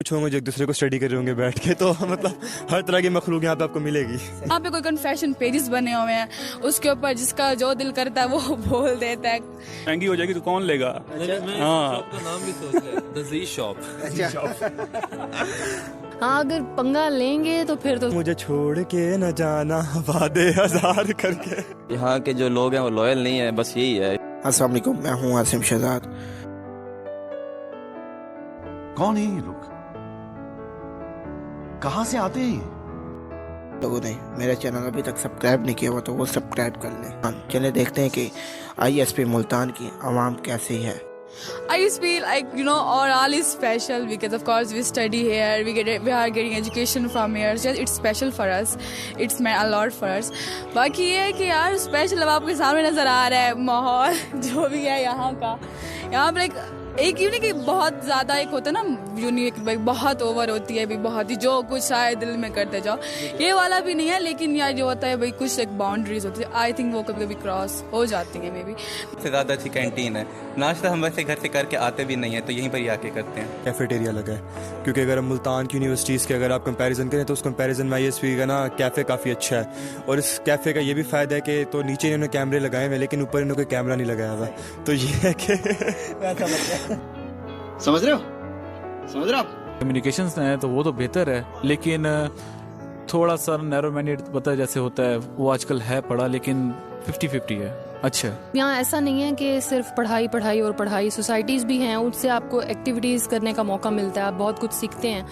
कुछ होंगे जो एक दूसरे को स्टडी कर रहे होंगे बैठ के, तो मतलब हर तरह की मखलूक यहाँ पे आपको मिलेगी। यहाँ पे कोई कन्फेशन पेजेस बने हुए हैं, उसके ऊपर जिसका जो दिल करता है वो बोल देता है। महंगी हो जाएगी तो कौन लेगा? हाँ, नाम भी सोच लिया, द ज़ी शॉप। हाँ, अगर पंगा लेंगे तो फिर तो मुझे छोड़ के न जाना वादे हजार करके। यहाँ के जो लोग हैं वो लॉयल नहीं है, बस यही है। अस्सलाम वालेकुम, मैं हूँ आसिम शहजाद। कौन है ये लोग? कहाँ से आते हैं ये? लोगों ने मेरा चैनल अभी तक सब्सक्राइब नहीं किया हुआ तो वो सब्सक्राइब कर लें। चलिए देखते हैं कि ISP मुल्तान की आवाम कैसी है। I just feel like, you know, our all is special because of course we study here, we are getting education from here. Just it's special for us. It's meant a lot for us. बाकी ये है कि यार special अब आपके सामने नजर आ रहा है माहौल जो भी है यहाँ का। यहाँ पर एक यूनिक बहुत ज़्यादा एक होता है ना यूनिक, भाई बहुत ओवर होती है भी, बहुत ही जो कुछ आए दिल में करते जाओ, ये वाला भी नहीं है। लेकिन यार जो होता है भाई कुछ एक बाउंड्रीज होती है, आई थिंक वो कभी कभी क्रॉस हो जाती है। मे बी सबसे ज़्यादा अच्छी कैंटीन है। नाश्ता हम वैसे घर से करके आते भी नहीं है तो यहीं पर ही आके करते हैं। कैफेटेरिया लगा है क्योंकि अगर हम मुल्तान की यूनिवर्सिटीज़ के अगर आप कंपैरिजन करें तो उस कंपैरिजन में ISP का ना कैफ़े काफ़ी अच्छा है। और इस कैफ़े का ये भी फ़ायदा है कि तो नीचे इन्होंने कैमरे लगाए हुए लेकिन ऊपर इन्होंने कोई कैमरा नहीं लगाया हुआ, तो ये है कि समझ रहे हो? समझ रहे हो आप? कम्युनिकेशंस है तो वो तो बेहतर है, लेकिन थोड़ा सा नैरो माइंडेड पता जैसे होता है वो आजकल है पढ़ा, लेकिन 50-50 है। अच्छा, यहाँ ऐसा नहीं है कि सिर्फ पढ़ाई पढ़ाई और पढ़ाई, सोसाइटीज भी हैं, उससे आपको एक्टिविटीज करने का मौका मिलता है, आप बहुत कुछ सीखते हैं,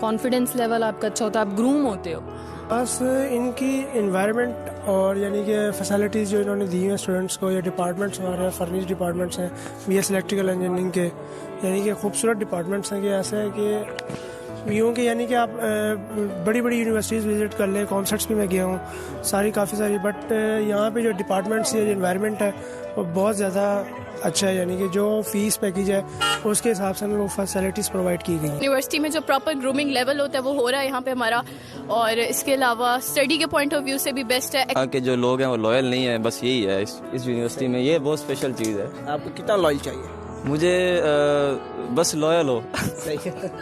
कॉन्फिडेंस लेवल आपका अच्छा होता है, आप ग्रूम होते हो। बस इनकी इन्वायरमेंट और यानी कि फैसिलिटीज़ जो इन्होंने दी हैं स्टूडेंट्स को, या डिपार्टमेंट्स हमारे हैं, फर्निश डिपार्टमेंट्स हैं, BS इलेक्ट्रिकल इंजीनियरिंग के, यानी कि खूबसूरत डिपार्टमेंट्स हैं कि ऐसा है कि यूँ कि यानी कि आप बड़ी बड़ी यूनिवर्सिटीज़ विज़िट कर लें, कॉन्सर्ट्स भी मैं गया हूँ काफ़ी सारी, बट यहाँ पे जो डिपार्टमेंट्स या जो इन्वायरमेंट है वो बहुत ज़्यादा अच्छा है। यानी कि जो फीस पैकेज है उसके हिसाब से हमें वो फैसिलिटीज़ प्रोवाइड की गई हैं। यूनिवर्सिटी में जो प्रॉपर ग्रूमिंग लेवल होता है वो हो रहा है यहाँ पे हमारा, और इसके अलावा स्टडी के पॉइंट ऑफ व्यू से भी बेस्ट है। यहाँ के जो लोग हैं वो लॉयल नहीं है, बस यही है इस यूनिवर्सिटी में, ये बहुत स्पेशल चीज़ है। आपको कितना लॉयल चाहिए? मुझे बस लॉयल हो। सही है।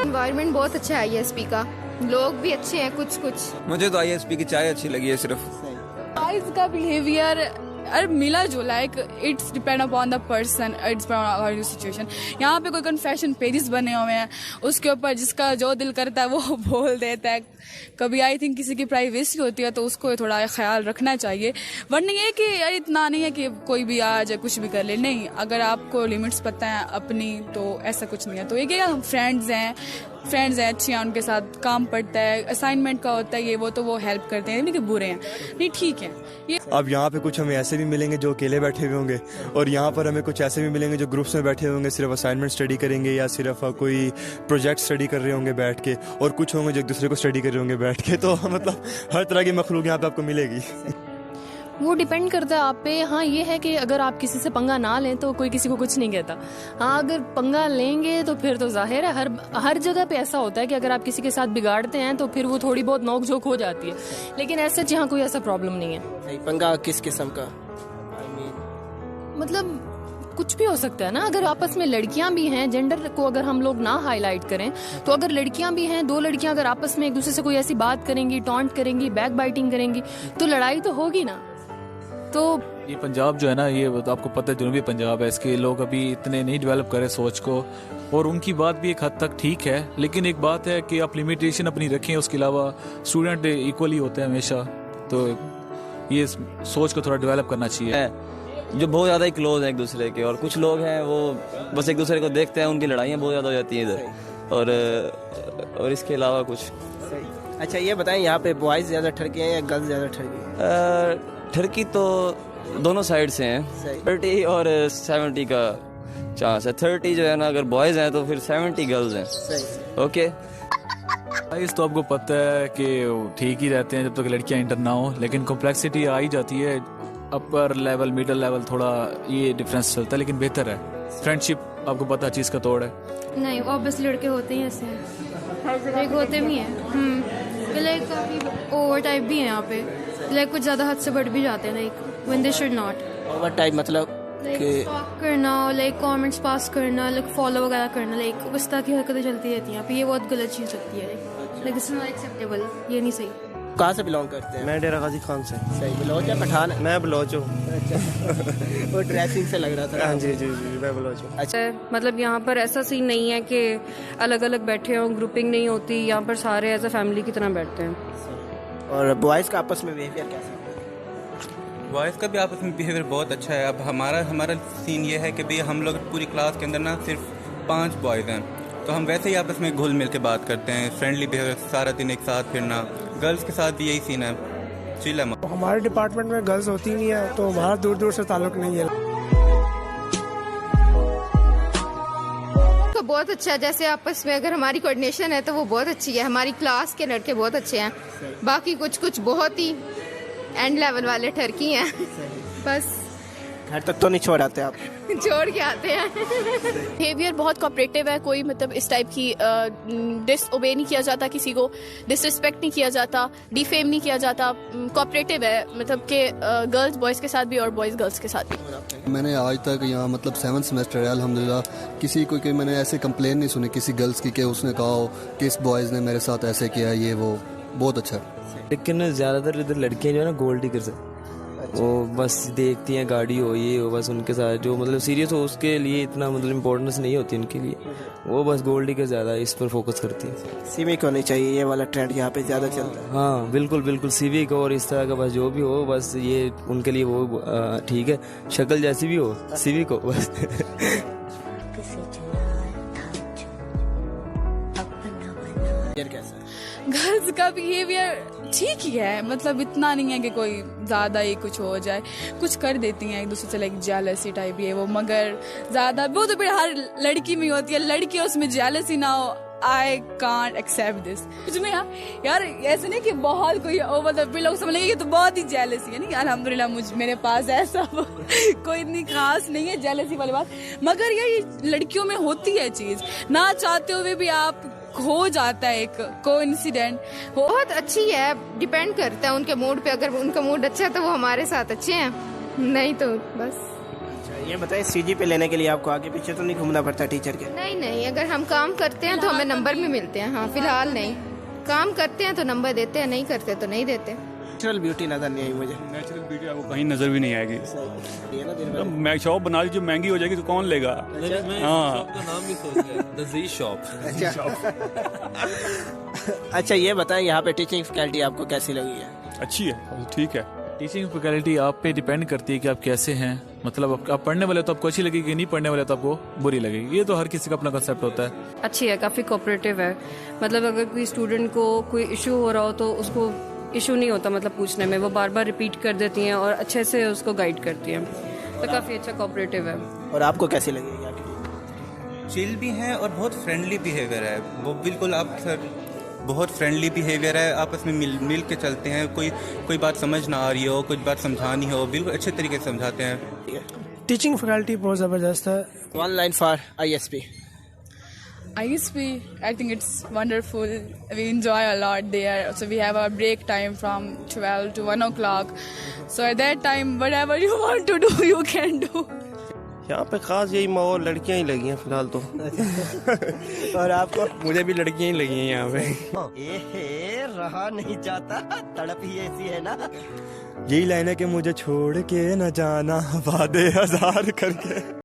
एनवायरनमेंट बहुत अच्छा है ISP का, लोग भी अच्छे हैं कुछ। मुझे तो ISP की चाय अच्छी लगी है सिर्फ। गाइस का बिहेवियर और मिला जुला, it's depend upon the person, it's depend situation. यहाँ पे कोई कन्फेशन पेजेस बने हुए हैं, उसके ऊपर जिसका जो दिल करता है वो बोल देता है। कभी आई थिंक किसी की प्राइवेसी होती है तो उसको थोड़ा ख्याल रखना चाहिए, वरना ये कि यार इतना नहीं है कि कोई भी आ जाए कुछ भी कर ले, नहीं, अगर आपको लिमिट्स पता है अपनी तो ऐसा कुछ नहीं है। तो ये कि हम फ्रेंड्स हैं अच्छे हैं, उनके साथ काम पड़ता है, असाइनमेंट का होता है ये वो, तो वो हेल्प करते हैं, नहीं कि बुरे हैं, नहीं ठीक है ये। अब यहाँ पे कुछ हमें ऐसे भी मिलेंगे जो अकेले बैठे हुए होंगे, और यहाँ पर हमें कुछ ऐसे भी मिलेंगे जो ग्रुप्स में बैठे होंगे, सिर्फ असाइनमेंट स्टडी करेंगे या सिर्फ कोई प्रोजेक्ट स्टडी कर रहे होंगे बैठ के, और कुछ होंगे जो एक दूसरे को स्टडी कर रहे होंगे बैठ के, तो मतलब हर तरह की मखलूक यहाँ पे आपको मिलेगी। वो डिपेंड करता है आप पे। हाँ, ये है कि अगर आप किसी से पंगा ना लें तो कोई किसी को कुछ नहीं कहता। हाँ, अगर पंगा लेंगे तो फिर तो जाहिर है हर जगह पे ऐसा होता है कि अगर आप किसी के साथ बिगाड़ते हैं तो फिर वो थोड़ी बहुत नोक झोंक हो जाती है, लेकिन ऐसे यहाँ कोई ऐसा प्रॉब्लम नहीं है। पंगा किस किस्म का? मतलब कुछ भी हो सकता है ना, अगर आपस में लड़कियां भी हैं, जेंडर को अगर हम लोग ना हाईलाइट करें तो अगर लड़कियां भी हैं, दो लड़कियां अगर आपस में एक दूसरे से कोई ऐसी बात करेंगी, टॉन्ट करेंगी, बैक बाइटिंग करेंगी, तो लड़ाई तो होगी ना। तो ये पंजाब जो है ना, ये तो आपको पता है जनूबी पंजाब है, इसके लोग अभी इतने नहीं डेवलप करे सोच को, और उनकी बात भी एक हद तक ठीक है, लेकिन एक बात है कि आप लिमिटेशन अपनी रखें, उसके अलावा स्टूडेंट इक्वली होते हैं हमेशा, तो ये सोच को थोड़ा डेवलप करना चाहिए। जो बहुत ज़्यादा ही क्लोज हैं एक दूसरे के, और कुछ लोग हैं वो बस एक दूसरे को देखते हैं, उनकी लड़ाइयाँ बहुत ज़्यादा हो जाती हैं इधर, और इसके अलावा कुछ। अच्छा, ये बताएं यहाँ पे बॉयज़ ज़्यादा ठरके हैं या गर्ल्स ज़्यादा ठरके हैं? ठरकी तो दोनों साइड से हैं, 30 और 70 का चांस है। 30 जो है ना अगर बॉयज़ हैं तो फिर 70 गर्ल्स हैं। ओके, इस तो आपको पता है कि ठीक ही रहते हैं जब तक लड़कियां इंटर ना हो, लेकिन कॉम्प्लेक्सिटी आ ही जाती है, अपर लेवल मिडिल लेवल थोड़ा ये डिफरेंस चलता है, लेकिन बेहतर है। फ्रेंडशिप आपको पता चीज़ का तोड़ है। नहीं, ऑब्वियस लड़के होते ही ऐसे हैं, एक होते भी हैं, लाइक काफ़ी ओवर टाइप भी हैं यहाँ पे, लाइक कुछ ज़्यादा हद से बढ़ भी जाते हैं, like when they should not. Over type मतलब लाइक टॉक करना, लाइक कमेंट्स पास करना, लाइक फॉलो वगैरह करना, लाइक इस तरह की हरकतें चलती रहती हैं यहाँ पे। ये बहुत गलत चीज़ लगती है, लाइक इट्स नॉट एक्सेप्टेबल, ये नहीं सही। कहाँ से बिलोंग करते हैं? मैं डेरा गाजी खान से। सही, बलोच या पठान है? मैं बलोच हूँ। वो ड्रेसिंग से लग रहा था। हाँ जी जी जी, मैं बलोच हूँ। अच्छा, मतलब यहाँ पर ऐसा सीन नहीं है कि अलग अलग बैठे हों, ग्रुपिंग नहीं होती, यहाँ पर सारे एज अ फैमिली की तरह बैठते हैं। और बॉयज़ का आपस में बिहेवियर कैसा है? बॉयज़ का भी आपस में बिहेवियर बहुत अच्छा है। अब हमारा सीन ये है कि भाई हम लोग पूरी क्लास के अंदर ना सिर्फ 5 बॉयज़ हैं, तो हम वैसे ही आपस में घुल मिल के बात करते हैं, फ्रेंडली बिहेवियर, सारा दिन एक साथ फिरना। गर्ल्स के साथ भी यही सीन है, चिल है। हमारे डिपार्टमेंट में गर्ल्स होती नहीं है, तो हमारा दूर दूर से ताल्लुक नहीं है। तो बहुत अच्छा है, जैसे आपस में अगर हमारी कोऑर्डिनेशन है तो वो बहुत अच्छी है। हमारी क्लास के लड़के बहुत अच्छे हैं, बाकी कुछ बहुत ही एंड लेवल वाले ठरकी हैं। बस घर तक तो नहीं छोड़ आते आप? छोड़ के आते हैं। बिहेवियर बहुत कोऑपरेटिव है, कोई मतलब इस टाइप की डिसओबे नहीं किया जाता, किसी को डिसरिस्पेक्ट नहीं किया जाता, डिफेम नहीं किया जाता, कोऑपरेटिव है, मतलब कि गर्ल्स बॉयज़ के साथ भी और बॉयज़ गर्ल्स के साथ भी। मैंने आज तक यहाँ मतलब 7th सेमेस्टर है अल्हम्दुलिल्लाह, किसी कोई मैंने ऐसे कंप्लेन नहीं सुनी किसी गर्ल्स की कि उसने कहा हो कि इस बॉयज़ ने मेरे साथ ऐसे किया, ये वो बहुत अच्छा है। लेकिन ज़्यादातर इधर लड़कियाँ जो है ना गोल्ड डिगर से, वो बस देखती हैं गाड़ी हो ये हो, बस उनके साथ जो मतलब सीरियस हो उसके लिए इतना मतलब इम्पोर्टेंस नहीं होती उनके लिए, वो बस गोल्ड डिगर ज़्यादा इस पर फोकस करती है। सिविक होनी चाहिए, ये वाला ट्रेंड यहाँ पे ज़्यादा चलता है। हाँ बिल्कुल बिल्कुल, सिविक और इस तरह का बस जो भी हो, बस ये उनके लिए वो ठीक है, शक्ल जैसी भी हो सिविक हो बस। गर्ल्स का बिहेवियर ठीक ही है, मतलब इतना नहीं है कि कोई ज़्यादा ही कुछ हो जाए, कुछ कर देती हैं एक दूसरे से, लाइक जेलसी टाइप ये वो, मगर ज़्यादा वो तो फिर हर लड़की में होती है। लड़की उसमें जेलसी ना हो, आई कांट एक्सेप्ट दिस। कुछ में यार ऐसे नहीं कि बहुत कोई मतलब फिर लोग समझ लेंगे कि तो बहुत ही जेलसी है। नहीं, अल्हम्दुलिल्लाह मेरे पास ऐसा कोई इतनी खास नहीं है जेलसी वाली बात, मगर ये लड़कियों में होती है चीज़, ना चाहते हुए भी आप हो जाता है एक कोइंसिडेंट। बहुत अच्छी है, डिपेंड करता है उनके मूड पे। अगर उनका मूड अच्छा है तो वो हमारे साथ अच्छे हैं, नहीं तो बस। ये बताइए, सीजी पे लेने के लिए आपको आगे पीछे तो नहीं घूमना पड़ता टीचर के? नहीं, अगर हम काम करते हैं तो हमें नंबर भी मिलते हैं। हाँ फिलहाल नहीं, काम करते हैं तो नंबर देते हैं, नहीं करते तो नहीं देते। नेचुरल ब्यूटी नजर नहीं आई मुझे। नेचुरल ब्यूटी आपको कहीं नजर भी नहीं आएगी। मैं शॉप बना ली जो महंगी हो जाएगी तो कौन लेगा? हाँ, नाम भी सोच लिया, शॉप। अच्छा ये बताएं, यहाँ पे टीचिंग फैकल्टी आपको कैसी लगी है? अच्छी है, ठीक है। टीचिंग फैकल्टी आप पे डिपेंड करती है कि आप कैसे हैं, मतलब आप पढ़ने वाले तो आपको अच्छी लगेगी, नहीं पढ़ने वाले तो आपको बुरी लगेगी। ये तो हर किसी का अपना कंसेप्ट होता है। अच्छी है, काफ़ी कोऑपरेटिव है, मतलब अगर कोई स्टूडेंट को कोई इशू हो रहा हो तो उसको इशू नहीं होता मतलब पूछने में, वो बार बार रिपीट कर देती हैं और अच्छे से उसको गाइड करती हैं, तो काफ़ी अच्छा कोऑपरेटिव है। और आपको कैसी लगी? चिल भी है और बहुत फ्रेंडली बिहेवियर है, वो बिल्कुल आप सर बहुत फ्रेंडली बिहेवियर है, आपस में मिल के चलते हैं। कोई बात समझ ना आ रही हो, कुछ बात समझानी हो, बिल्कुल अच्छे तरीके से समझाते हैं। टीचिंग फैकल्टी बहुत ज़बरदस्त है। 1 line for ISP। ISP, I think it's wonderful. We enjoy a lot there. So we have our break time from 12 to 1 o'clock. So at that time, whatever you want to do, you can do. यहाँ पे खास यही माहौल, लड़कियाँ ही लगी हैं फिलहाल तो। और आपको? मुझे भी लड़कियाँ ही लगी हैं यहाँ पे। रहा नहीं जाता, तड़प ही ऐसी है ना। यही लाइन है कि मुझे छोड़ के न जाना, वादे 1000 करके।